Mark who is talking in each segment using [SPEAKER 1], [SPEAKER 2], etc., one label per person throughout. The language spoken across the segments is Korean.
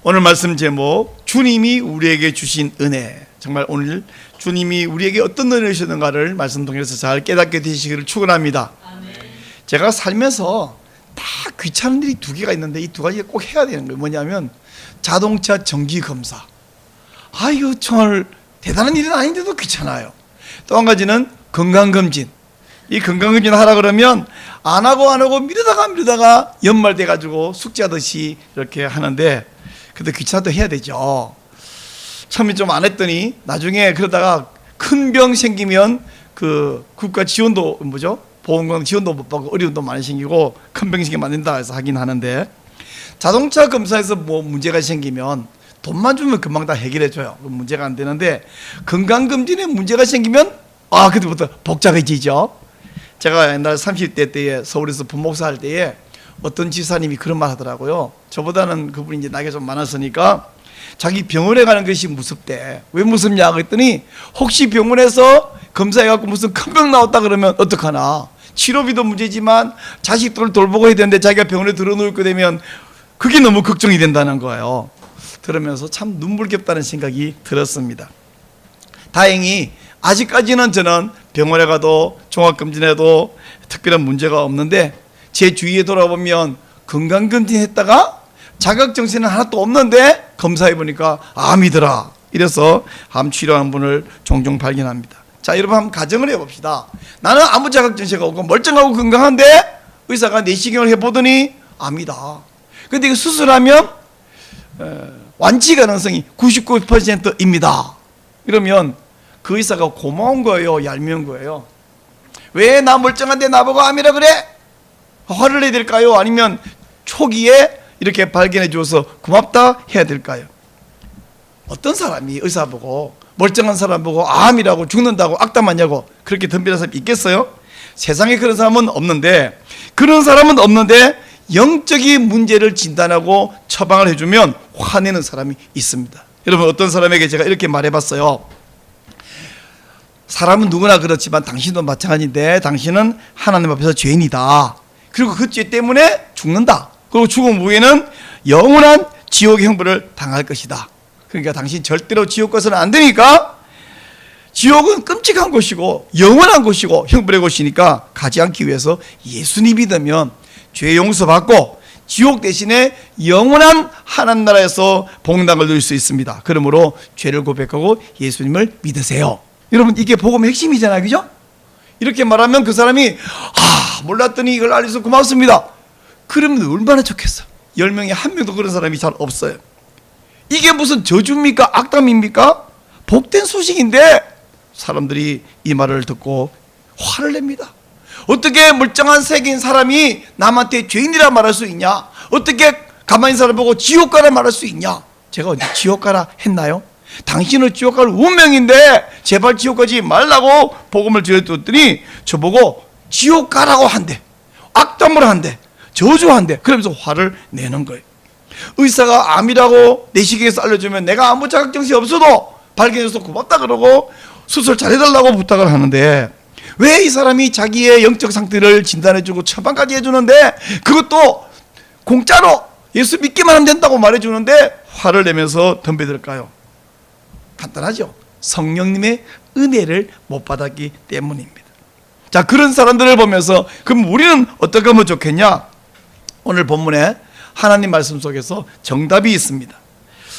[SPEAKER 1] 오늘 말씀 제목, 주님이 우리에게 주신 은혜. 정말 오늘 주님이 우리에게 어떤 은혜를 주셨는가를 말씀 통해서 잘 깨닫게 되시기를 축원합니다. 제가 살면서 다 귀찮은 일이 두 개가 있는데 이 두 가지가 꼭 해야 되는 거예요. 뭐냐면 자동차 정기 검사. 이거 정말 대단한 일은 아닌데도 귀찮아요. 또 한 가지는 건강검진. 이 건강검진 하라 그러면 안 하고 미루다가 연말 돼가지고 숙제하듯이 이렇게 하는데, 근데 귀찮아도 해야 되죠. 처음에 좀 안 했더니 나중에 그러다가 큰 병 생기면 그 국가 지원도 보험금 지원도 못 받고 어려움도 많이 생기고 큰 병 생기면 안 된다 해서 하긴 하는데, 자동차 검사에서 뭐 문제가 생기면 돈만 주면 금방 다 해결해 줘요. 문제가 안 되는데 건강검진에 문제가 생기면 그때부터 복잡해지죠. 제가 옛날 30대 때에 서울에서 부목사 할 때에 어떤 지사님이 그런 말 하더라고요. 저보다는 그분이 이제 나이가 좀 많았으니까 자기 병원에 가는 것이 무섭대. 왜 무섭냐 그랬더니 혹시 병원에서 검사해갖고 무슨 큰 병 나왔다 그러면 어떡하나. 치료비도 문제지만 자식들을 돌보고 해야 되는데 자기가 병원에 들어놓게 되면 그게 너무 걱정이 된다는 거예요. 들으면서 참 눈물겹다는 생각이 들었습니다. 다행히 아직까지는 저는 병원에 가도 종합검진해도 특별한 문제가 없는데, 제 주위에 돌아보면 건강검진 했다가 자격증서는 하나도 없는데 검사해보니까 암이더라. 이래서 암 치료하는 분을 종종 발견합니다. 자, 여러분 한번 가정을 해봅시다. 나는 아무 자격증서가 없고 멀쩡하고 건강한데 의사가 내시경을 해보더니 암이다. 근데 이거 수술하면 완치 가능성이 99%입니다. 이러면 그 의사가 고마운 거예요, 얄미운 거예요? 왜 나 멀쩡한데 나보고 암이라 그래? 화를 내야 될까요? 아니면 초기에 이렇게 발견해 줘서 고맙다 해야 될까요? 어떤 사람이 의사 보고 멀쩡한 사람 보고 암이라고 죽는다고 악담하냐고 그렇게 덤비는 사람이 있겠어요? 세상에 그런 사람은 없는데, 영적인 문제를 진단하고 처방을 해주면 화내는 사람이 있습니다. 여러분, 어떤 사람에게 제가 이렇게 말해봤어요. 사람은 누구나 그렇지만 당신도 마찬가지인데 당신은 하나님 앞에서 죄인이다. 그리고 그 죄 때문에 죽는다. 그리고 죽음 후에는 영원한 지옥의 형벌을 당할 것이다. 그러니까 당신 절대로 지옥 가서는 안 되니까, 지옥은 끔찍한 곳이고 영원한 곳이고 형벌의 곳이니까 가지 않기 위해서 예수님 믿으면 죄 용서받고 지옥 대신에 영원한 하나님 나라에서 복락을 누릴 수 있습니다. 그러므로 죄를 고백하고 예수님을 믿으세요. 여러분, 이게 복음의 핵심이잖아요, 그죠? 이렇게 말하면 그 사람이 몰랐더니 이걸 알려서 고맙습니다. 그러면 얼마나 좋겠어. 10명에 1명도 그런 사람이 잘 없어요. 이게 무슨 저주입니까? 악담입니까? 복된 소식인데 사람들이 이 말을 듣고 화를 냅니다. 어떻게 멀쩡한 세계인 사람이 남한테 죄인이라 말할 수 있냐? 어떻게 가만히 사람 보고 지옥 가라 말할 수 있냐? 제가 언제 지옥 가라 했나요? 당신은 지옥 갈 운명인데 제발 지옥 가지 말라고 복음을 전해줬더니 저보고 지옥 가라고 한대, 악담을 한대, 저주한대. 그러면서 화를 내는 거예요. 의사가 암이라고 내시경에서 알려주면 내가 아무 자격증이 없어도 발견해서 고맙다 그러고 수술 잘해달라고 부탁을 하는데, 왜 이 사람이 자기의 영적 상태를 진단해주고 처방까지 해주는데 그것도 공짜로 예수 믿기만 하면 된다고 말해주는데 화를 내면서 덤벼들까요? 간단하죠. 성령님의 은혜를 못 받았기 때문입니다. 자, 그런 사람들을 보면서 그럼 우리는 어떻게 하면 좋겠냐? 오늘 본문에 하나님 말씀 속에서 정답이 있습니다.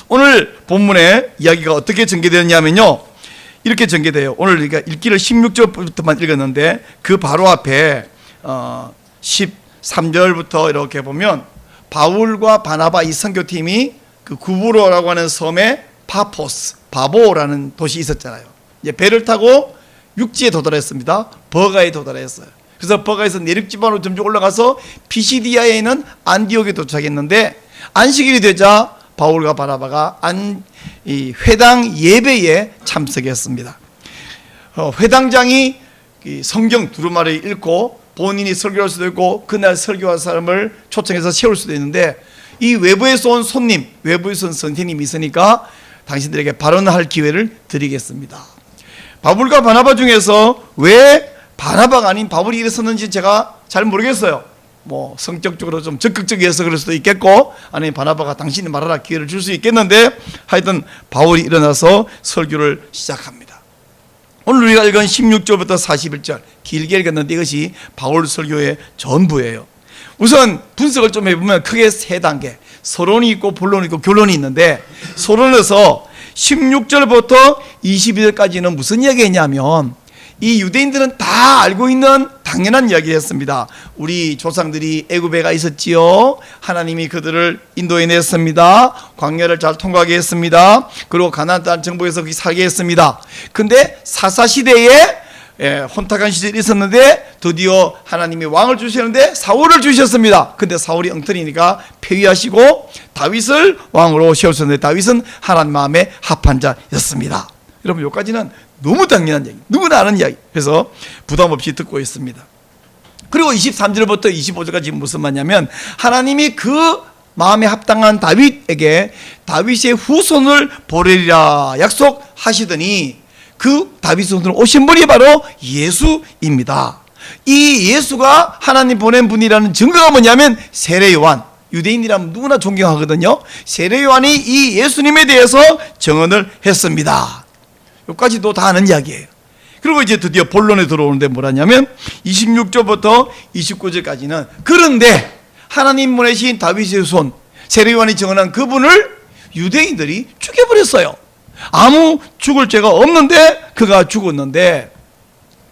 [SPEAKER 1] 오늘 본문의 이야기가 어떻게 전개되었냐면요, 이렇게 전개돼요. 오늘 우리가 읽기를 16절부터만 읽었는데 그 바로 앞에 13절부터 이렇게 보면 바울과 바나바 이 선교팀이 그 구브로라고 하는 섬에 파포스, 바보라는 도시 있었잖아요. 이제 배를 타고 육지에 도달했습니다. 버가에 도달했어요. 그래서 버가에서 내륙 지방으로 점점 올라가서 피시디아에 있는 안디옥에 도착했는데, 안식일이 되자 바울과 바나바가 이 회당 예배에 참석했습니다. 회당장이 성경 두루마리 읽고 본인이 설교할 수도 있고 그날 설교할 사람을 초청해서 세울 수도 있는데, 이 외부에서 온 손님, 외부에서 온 선생님이 있으니까 당신들에게 발언할 기회를 드리겠습니다. 바울과 바나바 중에서 왜 바나바가 아닌 바울이 일어섰는지 제가 잘 모르겠어요. 뭐 성격적으로 좀 적극적이어서 그럴 수도 있겠고, 아니면 바나바가 당신이 말하라 기회를 줄 수 있겠는데, 하여튼 바울이 일어나서 설교를 시작합니다. 오늘 우리가 읽은 16절부터 41절 길게 읽었는데 이것이 바울 설교의 전부예요. 우선 분석을 좀 해보면 크게 세 단계, 서론이 있고 본론이 있고 결론이 있는데, 서론에서 16절부터 22절까지는 무슨 이야기했냐면, 이 유대인들은 다 알고 있는 당연한 이야기였습니다. 우리 조상들이 애굽에 가 있었지요. 하나님이 그들을 인도해냈습니다. 광야를 잘 통과하게 했습니다. 그리고 가나안 땅 정복에서 거기 살게 했습니다. 근데 사사시대에 혼탁한 시절이 있었는데 드디어 하나님이 왕을 주시는데 사울을 주셨습니다. 근데 사울이 엉터리니까 폐위하시고 다윗을 왕으로 세우셨는데 다윗은 하나님 마음에 합한 자였습니다. 여러분, 여기까지는 너무 당연한 이야기, 누구나 아는 이야기. 그래서 부담 없이 듣고 있습니다. 그리고 23절부터 25절까지 무슨 말이냐면, 하나님이 그 마음에 합당한 다윗에게 다윗의 후손을 보내리라 약속하시더니, 그 다윗 손으로 오신 분이 바로 예수입니다. 이 예수가 하나님 보낸 분이라는 증거가 뭐냐면 세례 요한, 유대인이라면 누구나 존경하거든요. 세례 요한이 이 예수님에 대해서 증언을 했습니다. 여기까지도 다 아는 이야기예요. 그리고 이제 드디어 본론에 들어오는데 뭐라냐면 26절부터 29절까지는, 그런데 하나님 보내신 다윗의 손 세례 요한이 증언한 그분을 유대인들이 죽여버렸어요. 아무 죽을 죄가 없는데 그가 죽었는데,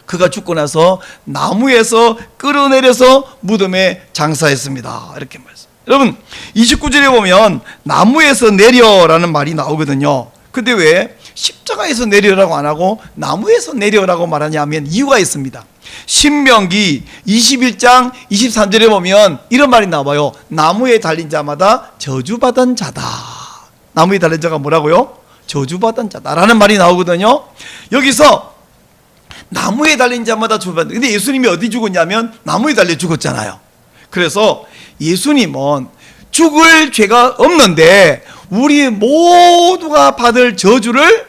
[SPEAKER 1] 그가 죽고 나서 나무에서 끌어내려서 무덤에 장사했습니다. 이렇게 말씀. 여러분, 29절에 보면 나무에서 내려라는 말이 나오거든요. 근데 왜 십자가에서 내려라고 안 하고 나무에서 내려라고 말하냐면 이유가 있습니다. 신명기 21장 23절에 보면 이런 말이 나와요. 나무에 달린 자마다 저주받은 자다. 나무에 달린 자가 뭐라고요? 저주받은 자다라는 말이 나오거든요. 여기서 나무에 달린 자마다 저주받은, 근데 예수님이 어디 죽었냐면 나무에 달려 죽었잖아요. 그래서 예수님은 죽을 죄가 없는데 우리 모두가 받을 저주를,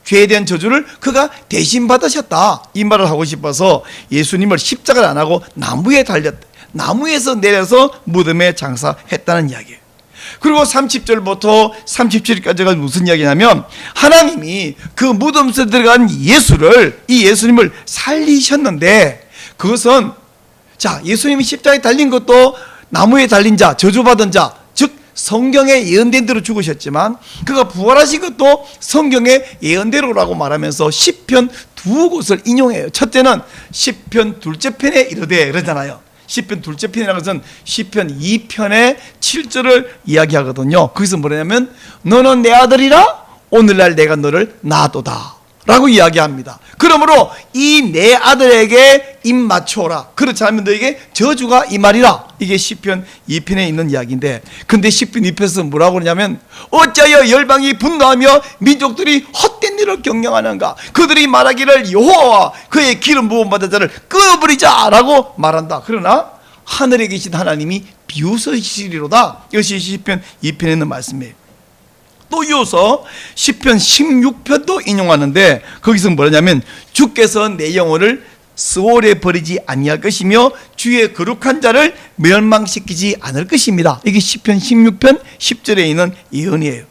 [SPEAKER 1] 죄에 대한 저주를 그가 대신 받으셨다, 이 말을 하고 싶어서 예수님을 십자가를 안 하고 나무에 달렸다, 나무에서 내려서 무덤에 장사했다는 이야기예요. 그리고 30절부터 37절까지가 무슨 이야기냐면, 하나님이 그 무덤에 들어간 예수를, 이 예수님을 살리셨는데, 그것은 자, 예수님이 십자가에 달린 것도 나무에 달린 자, 저주받은 자, 즉 성경에 예언된 대로 죽으셨지만 그가 부활하신 것도 성경의 예언대로라고 말하면서 시편 두 곳을 인용해요. 첫째는 시편 둘째 편에 이르되, 그러잖아요. 시편 둘째 편이라는 것은 시편 2편의 7절을 이야기하거든요. 거기서 뭐냐면, 너는 내 아들이라 오늘날 내가 너를 낳았도다 라고 이야기합니다. 그러므로 이 내 아들에게 입 맞춰라, 그렇지 않으면 너에게 저주가 임하리라, 이게 시편 2편에 있는 이야기인데, 근데 시편 2편에서 뭐라고 그러냐면, 어찌하여 열방이 분노하며 민족들이 헛된 일을 경영하는가, 그들이 말하기를 여호와와 그의 기름 부음 받은 자를 끊어버리자 라고 말한다. 그러나 하늘에 계신 하나님이 비웃으시리로다. 이것이 시편 2편에 있는 말씀이에요. 또 이어서 시편 16편도 인용하는데, 거기서 뭐냐면, 주께서 내 영혼을 스올에 버리지 아니할 것이며 주의 거룩한 자를 멸망시키지 않을 것입니다. 이게 시편 16편 10절에 있는 예언이에요.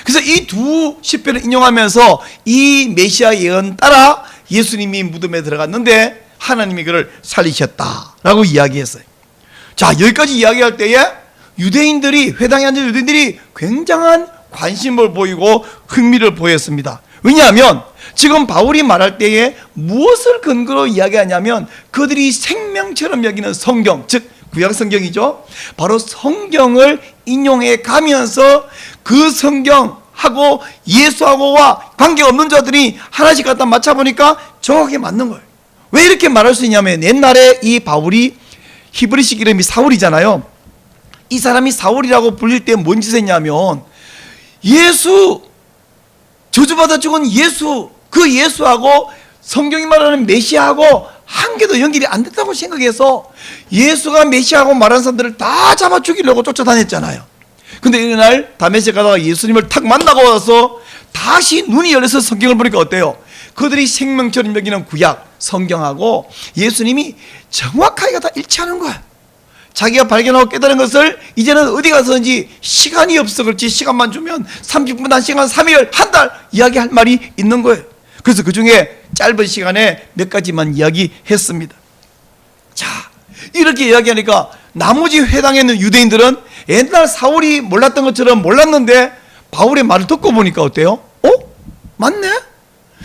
[SPEAKER 1] 그래서 이 두 시편을 인용하면서 이 메시아 예언 따라 예수님이 무덤에 들어갔는데 하나님이 그를 살리셨다라고 이야기했어요. 자, 여기까지 이야기할 때에 유대인들이, 회당에 앉은 유대인들이 굉장한 관심을 보이고 흥미를 보였습니다. 왜냐하면 지금 바울이 말할 때에 무엇을 근거로 이야기하냐면, 그들이 생명처럼 여기는 성경, 즉 구약 성경이죠. 바로 성경을 인용해 가면서 그 성경하고 예수하고와 관계없는 자들이 하나씩 갖다 맞춰보니까 정확하게 맞는 거예요. 왜 이렇게 말할 수 있냐면, 옛날에 이 바울이 히브리식 이름이 사울이잖아요. 이 사람이 사울이라고 불릴 때 뭔 짓을 했냐면, 예수, 저주받아 죽은 예수, 그 예수하고 성경이 말하는 메시아하고 한 개도 연결이 안 됐다고 생각해서 예수가 메시아하고 말하는 사람들을 다 잡아 죽이려고 쫓아다녔잖아요. 근데 어느 날 다메섹 가다가 예수님을 탁 만나고 와서 다시 눈이 열려서 성경을 보니까 어때요? 그들이 생명처럼 여기는 구약 성경하고 예수님이 정확하게 다 일치하는 거야. 자기가 발견하고 깨달은 것을 이제는 어디 가서든지 시간이 없어 그렇지 시간만 주면 30분, 1시간, 3일, 한 달 이야기할 말이 있는 거예요. 그래서 그 중에 짧은 시간에 몇 가지만 이야기했습니다. 자, 이렇게 이야기하니까 나머지 회당에 있는 유대인들은 옛날 사울이 몰랐던 것처럼 몰랐는데 바울의 말을 듣고 보니까 어때요? 맞네?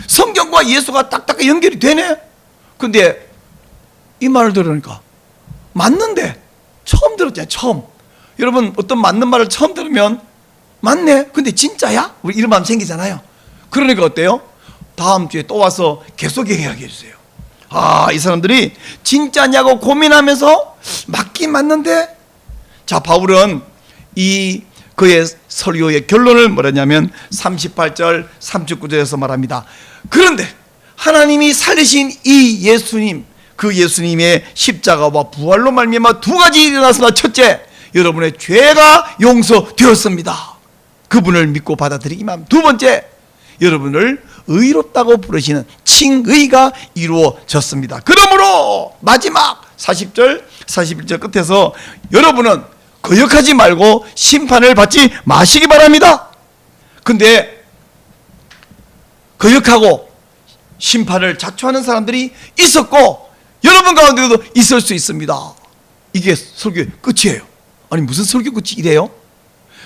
[SPEAKER 1] 성경과 예수가 딱딱 연결이 되네? 근데 이 말을 들으니까 맞는데 처음 들었잖아요. 처음. 여러분 어떤 맞는 말을 처음 들으면 맞네? 근데 진짜야? 우리 이런 마음 생기잖아요. 그러니까 어때요? 다음 주에 또 와서 계속 이야기해 주세요. 이 사람들이 진짜냐고 고민하면서 맞긴 맞는데. 자, 바울은 그의 설교의 결론을 뭐라냐면 38절 39절에서 말합니다. 그런데 하나님이 살리신 이 예수님, 그 예수님의 십자가와 부활로 말미암아 두 가지 일이 일어났습니다. 첫째, 여러분의 죄가 용서되었습니다. 그분을 믿고 받아들이기만. 두 번째, 여러분을 의롭다고 부르시는 칭의가 이루어졌습니다. 그러므로 마지막 40절 41절 끝에서 여러분은 거역하지 말고 심판을 받지 마시기 바랍니다. 근데 거역하고 심판을 자초하는 사람들이 있었고 여러분 가운데도 있을 수 있습니다. 이게 설교의 끝이에요. 아니 무슨 설교 끝이 이래요?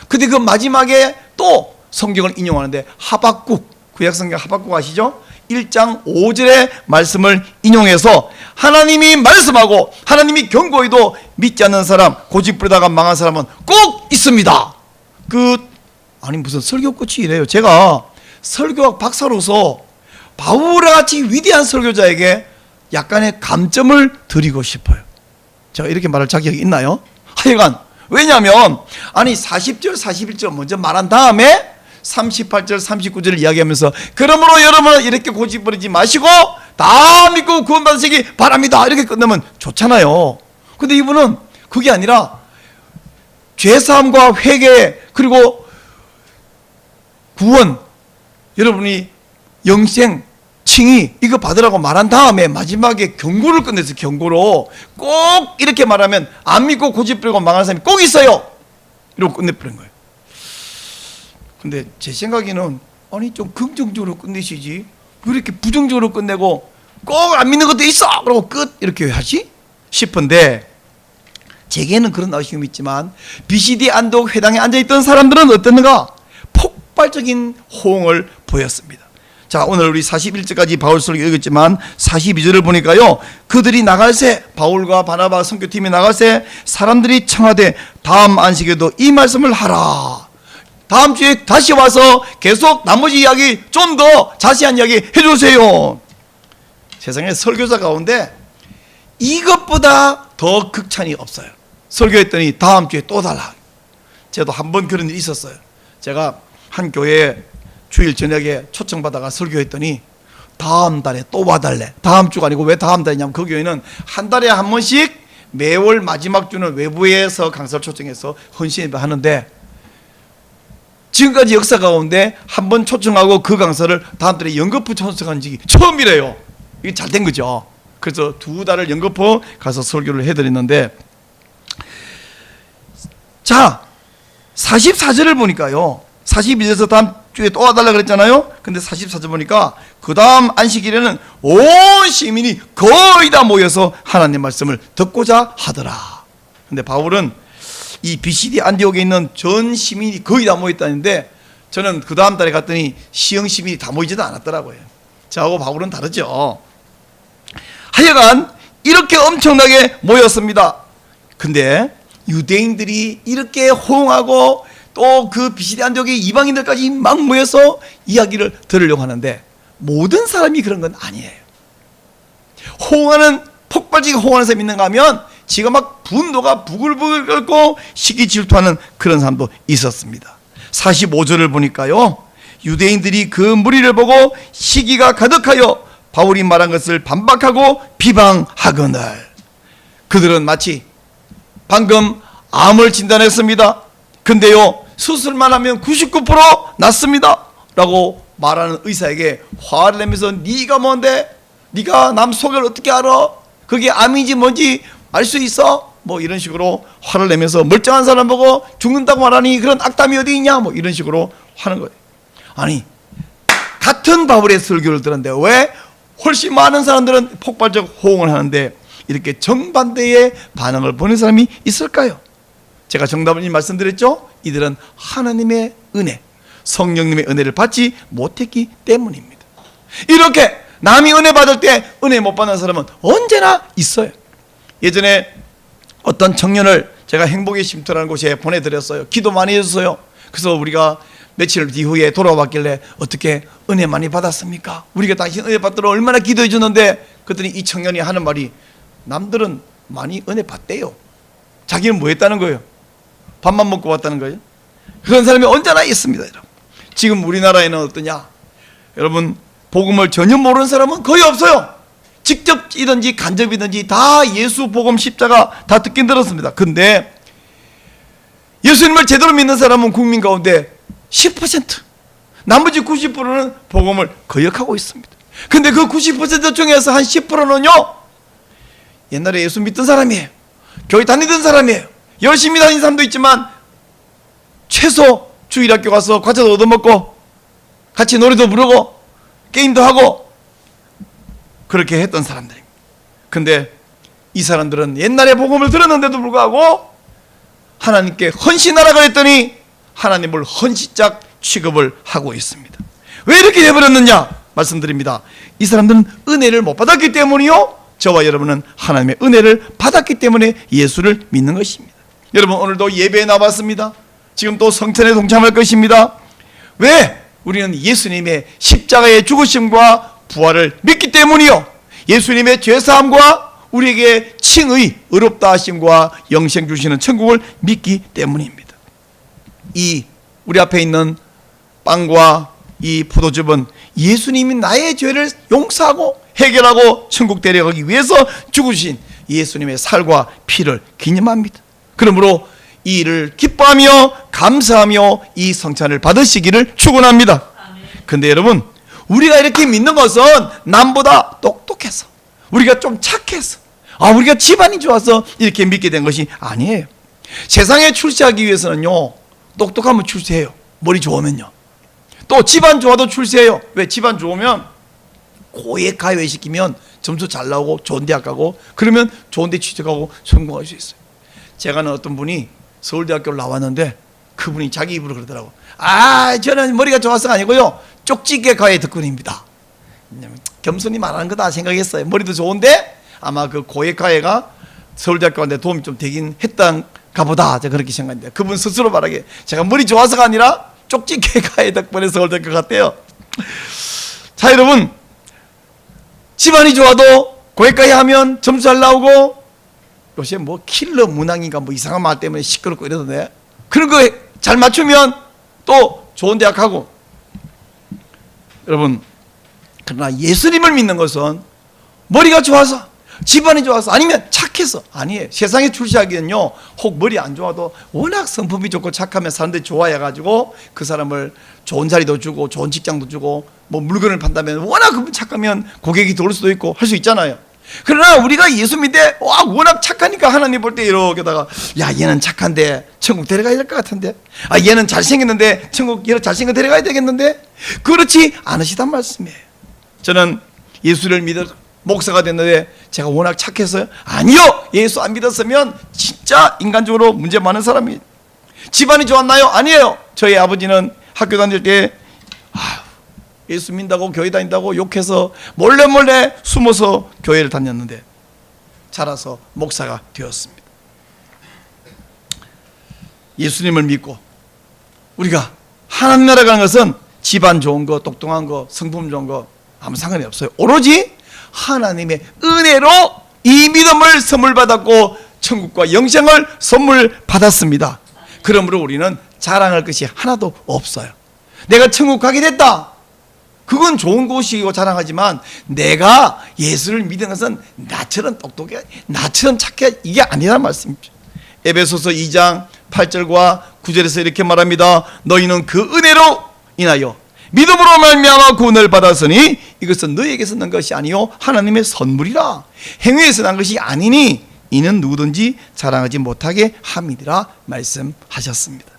[SPEAKER 1] 근데 그 마지막에 또 성경을 인용하는데 하박국, 구약성경 하박국 아시죠? 1장 5절의 말씀을 인용해서 하나님이 말씀하고 하나님이 경고해도 믿지 않는 사람, 고집부리다가 망한 사람은 꼭 있습니다. 아니 무슨 설교 끝이 이래요. 제가 설교학 박사로서 바울과 같이 위대한 설교자에게 약간의 감점을 드리고 싶어요. 제가 이렇게 말할 자격이 있나요? 하여간 왜냐하면 40절 41절 먼저 말한 다음에 38절 39절을 이야기하면서 그러므로 여러분은 이렇게 고집부리지 마시고 다 믿고 구원받으시기 바랍니다 이렇게 끝내면 좋잖아요. 근데 이분은 그게 아니라 죄사함과 회개 그리고 구원, 여러분이 영생 칭의 이거 받으라고 말한 다음에 마지막에 경고를 끝내서 경고로 꼭 이렇게 말하면 안 믿고 고집부리고 망하는 사람이 꼭 있어요 이러고 끝내버린 거예요. 근데 제 생각에는 아니 좀 긍정적으로 끝내시지 왜 이렇게 부정적으로 끝내고 꼭 안 믿는 것도 있어 그러고 끝 이렇게 하지 싶은데, 제게는 그런 아쉬움이 있지만 BCD 안독 회당에 앉아있던 사람들은 어땠는가? 폭발적인 호응을 보였습니다. 자, 오늘 우리 41절까지 바울 설교 읽었지만 42절을 보니까요, 그들이 나갈새, 바울과 바나바 선교팀이 나갈새 사람들이 청하되 다음 안식에도 이 말씀을 하라. 다음 주에 다시 와서 계속 나머지 이야기 좀 더 자세한 이야기 해주세요. 세상에 설교자 가운데 이것보다 더 극찬이 없어요. 설교했더니 다음 주에 또 달라. 저도 한 번 그런 일이 있었어요. 제가 한 교회에 주일 저녁에 초청받아가 설교했더니 다음 달에 또 와달래. 다음 주가 아니고 왜 다음 달이냐면 그 교회는 한 달에 한 번씩 매월 마지막 주는 외부에서 강사를 초청해서 헌신 하는데 지금까지 역사 가운데 한 번 초청하고 그 강사를 다음 달에 연거푸 초청한 적이 처음이래요. 이게 잘 된 거죠. 그래서 2달을 연거푸 가서 설교를 해드렸는데, 자 44절을 보니까요, 42절에서 다음 주에 또 와달라 그랬잖아요. 근데 44절 보니까 그 다음 안식일에는 온 시민이 거의 다 모여서 하나님 말씀을 듣고자 하더라. 근데 바울은 이 BCD 안디옥에 있는 전 시민이 거의 다 모였다는데 저는 그 다음 달에 갔더니 시흥 시민이 다 모이지도 않았더라고요. 저하고 바울은 다르죠. 하여간 이렇게 엄청나게 모였습니다. 근데 유대인들이 이렇게 호응하고 또 그 BCD 안디옥의 이방인들까지 막 모여서 이야기를 들으려고 하는데 모든 사람이 그런 건 아니에요. 호응하는, 폭발적인 호응하는 사람이 있는가 하면 지가 막 분노가 부글부글 끓고 시기 질투하는 그런 사람도 있었습니다. 45절을 보니까요, 유대인들이 그 무리를 보고 시기가 가득하여 바울이 말한 것을 반박하고 비방하거늘 그들은 마치 방금 암을 진단했습니다. 근데요 수술만 하면 99% 낫습니다 라고 말하는 의사에게 화를 내면서 네가 뭔데? 네가 남 속을 어떻게 알아? 그게 암인지 뭔지 알 수 있어? 뭐 이런 식으로 화를 내면서 멀쩡한 사람 보고 죽는다고 말하니 그런 악담이 어디 있냐 뭐 이런 식으로 하는 거예요. 아니, 같은 바울의 설교를 들었는데 왜 훨씬 많은 사람들은 폭발적 호응을 하는데 이렇게 정반대의 반응을 보는 사람이 있을까요? 제가 정답을 말씀드렸죠. 이들은 하나님의 은혜, 성령님의 은혜를 받지 못했기 때문입니다. 이렇게 남이 은혜 받을 때 은혜 못 받는 사람은 언제나 있어요. 예전에 어떤 청년을 제가 행복의 쉼터라는 곳에 보내드렸어요. 기도 많이 해줬어요. 그래서 우리가 며칠 이후에 돌아왔길래 어떻게 은혜 많이 받았습니까? 우리가 당신 은혜 받도록 얼마나 기도해 주는데, 그랬더니 이 청년이 하는 말이 남들은 많이 은혜 받대요. 자기는 뭐 했다는 거예요? 밥만 먹고 왔다는 거예요? 그런 사람이 언제나 있습니다. 여러분. 지금 우리나라에는 어떠냐? 여러분, 복음을 전혀 모르는 사람은 거의 없어요. 직접이든지 간접이든지 다 예수 복음 십자가 다 듣긴 들었습니다. 근데 예수님을 제대로 믿는 사람은 국민 가운데 10%, 나머지 90%는 복음을 거역하고 있습니다. 근데 그 90% 중에서 한 10%는요 옛날에 예수 믿던 사람이에요. 교회 다니던 사람이에요. 열심히 다니는 사람도 있지만 최소 주일학교 가서 과자도 얻어먹고 같이 노래도 부르고 게임도 하고 그렇게 했던 사람들입니다. 근데 이 사람들은 옛날에 복음을 들었는데도 불구하고 하나님께 헌신하라 그랬더니 하나님을 헌신짝 취급을 하고 있습니다. 왜 이렇게 되어버렸느냐 말씀드립니다. 이 사람들은 은혜를 못 받았기 때문이요, 저와 여러분은 하나님의 은혜를 받았기 때문에 예수를 믿는 것입니다. 여러분, 오늘도 예배에 나왔습니다. 지금 또 성찬에 동참할 것입니다. 왜? 우리는 예수님의 십자가의 죽으심과 부활을 믿기 때문이요, 예수님의 죄사함과 우리에게 칭의, 의롭다 하심과 영생 주시는 천국을 믿기 때문입니다. 이 우리 앞에 있는 빵과 이 포도즙은 예수님이 나의 죄를 용서하고 해결하고 천국 데려가기 위해서 죽으신 예수님의 살과 피를 기념합니다. 그러므로 이 일을 기뻐하며 감사하며 이 성찬을 받으시기를 축원합니다. 근데 여러분, 우리가 이렇게 믿는 것은 남보다 똑똑해서, 우리가 좀 착해서, 우리가 집안이 좋아서 이렇게 믿게 된 것이 아니에요. 세상에 출세하기 위해서는요, 똑똑하면 출세해요. 머리 좋으면요. 또 집안 좋아도 출세해요. 왜? 집안 좋으면 고액 가외 시키면 점수 잘 나오고 좋은 대학 가고, 그러면 좋은 데 취직하고 성공할 수 있어요. 제가 아는 어떤 분이 서울대학교를 나왔는데 그분이 자기 입으로 그러더라고. 저는 머리가 좋아서가 아니고요, 쪽지게 가외 덕분입니다. 겸손히 말하는 거다 생각했어요. 머리도 좋은데 아마 그 고액 가외가 서울대학교 가는데 도움이 좀 되긴 했던가 보다, 제가 그렇게 생각했는데 그분 스스로 말하기에 제가 머리 좋아서가 아니라 쪽지게 가외 덕분에 서울대학교 갔대요. 자, 여러분, 집안이 좋아도 고액 가외 하면 점수 잘 나오고, 요새 뭐 킬러 문항인가 뭐 이상한 말 때문에 시끄럽고 이러던데, 그런 거 잘 맞추면 또 좋은 대학 가고. 여러분, 그러나 예수님을 믿는 것은 머리가 좋아서, 집안이 좋아서, 아니면 착해서 아니에요. 세상에 출세하기는요, 혹 머리 안 좋아도 워낙 성품이 좋고 착하면 사람들이 좋아해가지고 그 사람을 좋은 자리도 주고 좋은 직장도 주고, 뭐 물건을 판다면 워낙 그분 착하면 고객이 들어올 수도 있고 할 수 있잖아요. 그러나 우리가 예수 믿되 워낙 착하니까 하나님 볼 때 이렇게다가, 얘는 착한데 천국 데려가야 될 것 같은데, 얘는 잘생겼는데 천국 얘는 잘생겨 데려가야 되겠는데, 그렇지 않으시단 말씀이에요. 저는 예수를 믿어 목사가 됐는데 제가 워낙 착해서요? 아니요. 예수 안 믿었으면 진짜 인간적으로 문제 많은 사람이에요. 집안이 좋았나요? 아니에요. 저희 아버지는 학교 다닐 때 예수 믿는다고 교회 다닌다고 욕해서 몰래 숨어서 교회를 다녔는데 자라서 목사가 되었습니다. 예수님을 믿고 우리가 하나님 나라 가는 것은 집안 좋은 거, 똑똑한 거, 성품 좋은 거 아무 상관이 없어요. 오로지 하나님의 은혜로 이 믿음을 선물 받았고 천국과 영생을 선물 받았습니다. 그러므로 우리는 자랑할 것이 하나도 없어요. 내가 천국 가게 됐다, 그건 좋은 것이고 자랑하지만, 내가 예수를 믿는 것은 나처럼 똑똑해, 나처럼 착해, 이게 아니란 말씀이죠. 에베소서 2장 8절과 9절에서 이렇게 말합니다. 너희는 그 은혜로 인하여 믿음으로 말미암아 구원을 받았으니 이것은 너희에게서 난 것이 아니요 하나님의 선물이라. 행위에서 난 것이 아니니 이는 누구든지 자랑하지 못하게 함이니라 말씀하셨습니다.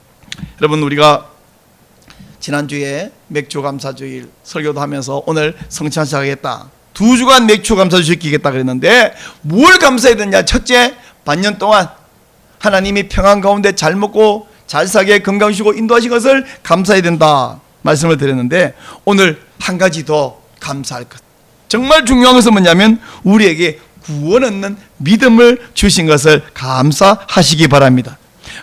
[SPEAKER 1] 여러분, 우리가 지난주에 맥주감사주일 설교도 하면서 오늘 성찬 시작하겠다, 2주간 맥주감사주일 지키겠다 그랬는데 뭘 감사해야 되냐? 첫째, 반년 동안 하나님이 평안 가운데 잘 먹고 잘 살게 건강 주시고 인도하신 것을 감사해야 된다 말씀을 드렸는데, 오늘 한 가지 더 감사할 것, 정말 중요한 것은 뭐냐면 우리에게 구원 얻는 믿음을 주신 것을 감사하시기 바랍니다.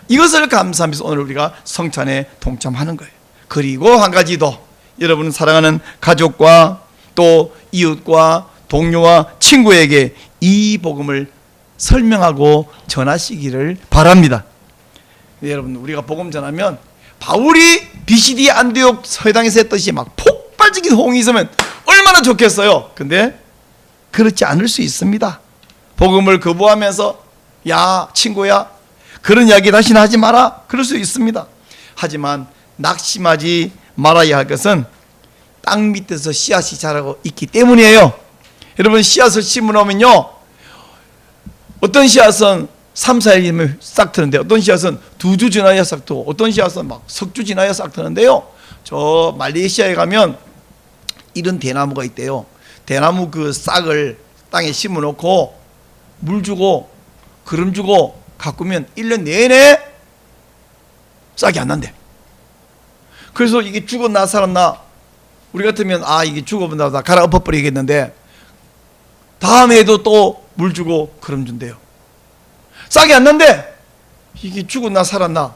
[SPEAKER 1] 이것을 감사하면서 오늘 우리가 성찬에 동참하는 거예요. 그리고 한 가지 더, 여러분 사랑하는 가족과 또 이웃과 동료와 친구에게 이 복음을 설명하고 전하시기를 바랍니다. 여러분, 우리가 복음 전하면 바울이 비시디 안디옥 서당에서 했듯이 막 폭발적인 호응이 있으면 얼마나 좋겠어요. 근데 그렇지 않을 수 있습니다. 복음을 거부하면서 야 친구야 그런 이야기 다시는 하지 마라, 그럴 수 있습니다. 하지만 낙심하지 말아야 할 것은 땅 밑에서 씨앗이 자라고 있기 때문이에요. 여러분, 씨앗을 심어놓으면요, 어떤 씨앗은 3, 4일이면 싹 트는데 어떤 씨앗은 2주 지나야 싹 트고 어떤 씨앗은 막 석주 지나야 싹 트는데요, 저 말레이시아에 가면 이런 대나무가 있대요. 대나무 그 싹을 땅에 심어놓고 물 주고 기름 주고 가꾸면 1년 내내 싹이 안 난대. 그래서 이게 죽었나 살았나, 우리 같으면 아 이게 죽어본다 다 갈아 엎어버리겠는데 다음 해에도 또 물 주고 기름 준대요. 싹이 안 난대. 이게 죽었나 살았나,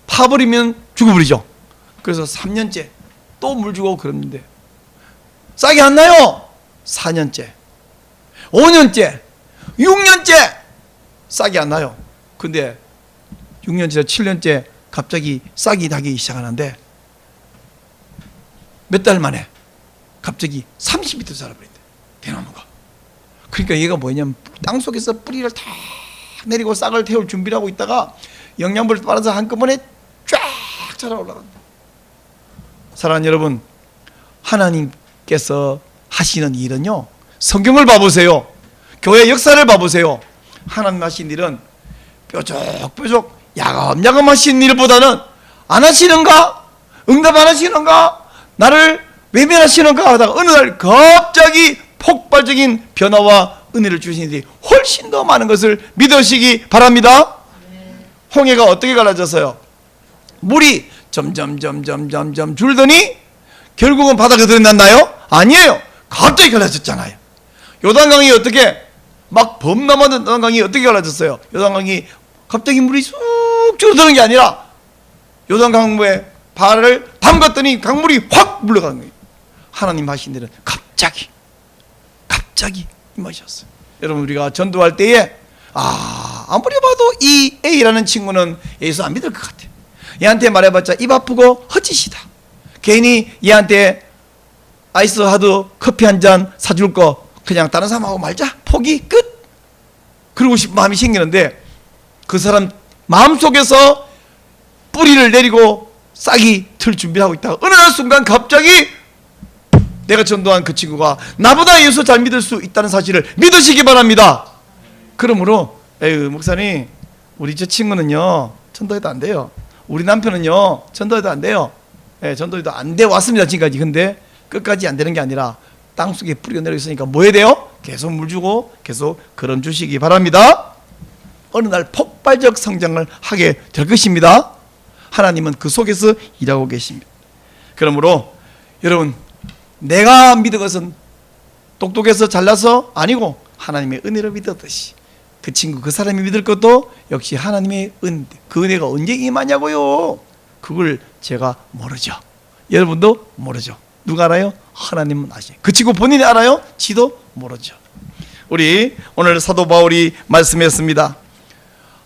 [SPEAKER 1] 파버리면 죽어버리죠. 그래서 3년째 또 물 주고 기름 준대요. 싹이 안 나요. 4년째 5년째 6년째 싹이 안 나요. 근데 6년째 7년째 갑자기 싹이 나기 시작하는데 몇 달 만에 갑자기 30m 자라버린대, 대나무가. 그러니까 얘가 뭐냐면 땅속에서 뿌리를 다 내리고 싹을 태울 준비를 하고 있다가 영양분을 빨아서 한꺼번에 쫙 자라 올라간다. 사랑하는 여러분, 하나님께서 하시는 일은요, 성경을 봐보세요, 교회 역사를 봐보세요. 하나님 하신 일은 뾰족뾰족 야금야금 하신 일보다는 안 하시는가? 응답 안 하시는가? 나를 외면하시는가 하다가 어느 날 갑자기 폭발적인 변화와 은혜를 주신 일이 훨씬 더 많은 것을 믿으시기 바랍니다. 홍해가 어떻게 갈라졌어요? 물이 점점 줄더니 결국은 바닥에 들어났나요? 아니에요. 갑자기 갈라졌잖아요. 요단강이 어떻게 막 범람하던 요단강이 어떻게 갈라졌어요? 요단강이 갑자기 물이 쑥 줄어드는 게 아니라 요단강에 발을 담갔더니 강물이 확 물러가는 거예요. 하나님 하신 일은 갑자기 임하셨어요. 여러분, 우리가 전도할 때에 아무리 봐도 이 A라는 친구는 예수 안 믿을 것 같아. 얘한테 말해봤자 입 아프고 헛짓이다. 괜히 얘한테 아이스 하드 커피 한 잔 사줄 거 그냥 다른 사람하고 말자, 포기 끝. 그러고 싶은 마음이 생기는데 그 사람 마음속에서 뿌리를 내리고 싹이 틀 준비를 하고 있다가 어느 순간 갑자기 내가 전도한 그 친구가 나보다 예수 잘 믿을 수 있다는 사실을 믿으시기 바랍니다. 그러므로 에휴 목사님, 우리 저 친구는요 전도해도 안 돼요. 우리 남편은요 전도해도 안 돼요. 전도해도 안 돼 왔습니다 지금까지. 근데 끝까지 안 되는 게 아니라 땅속에 뿌리가 내려 있으니까 뭐 해야 돼요? 계속 물 주고 계속 걸음 주시기 바랍니다. 어느 날 폭발적 성장을 하게 될 것입니다. 하나님은 그 속에서 일하고 계십니다. 그러므로 여러분, 내가 믿은 것은 똑똑해서 잘나서 아니고 하나님의 은혜로 믿었듯이 그 친구 그 사람이 믿을 것도 역시 하나님의 은혜, 그 은혜가 언제 임하냐고요. 그걸 제가 모르죠. 여러분도 모르죠. 누가 알아요? 하나님은 아시죠. 그 친구 본인이 알아요? 지도 모르죠. 우리 오늘 사도 바울이 말씀했습니다.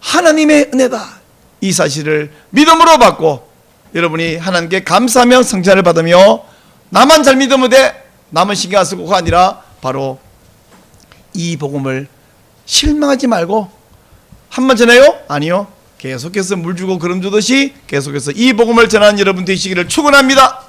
[SPEAKER 1] 하나님의 은혜다, 이 사실을 믿음으로 받고 여러분이 하나님께 감사하며 성찬을 받으며 나만 잘 믿으면 돼, 남은 신경 안 쓰고가 아니라 바로 이 복음을 실망하지 말고 한 번 전해요? 아니요. 계속해서 물 주고 기름 주듯이 계속해서 이 복음을 전하는 여러분 되시기를 축원합니다.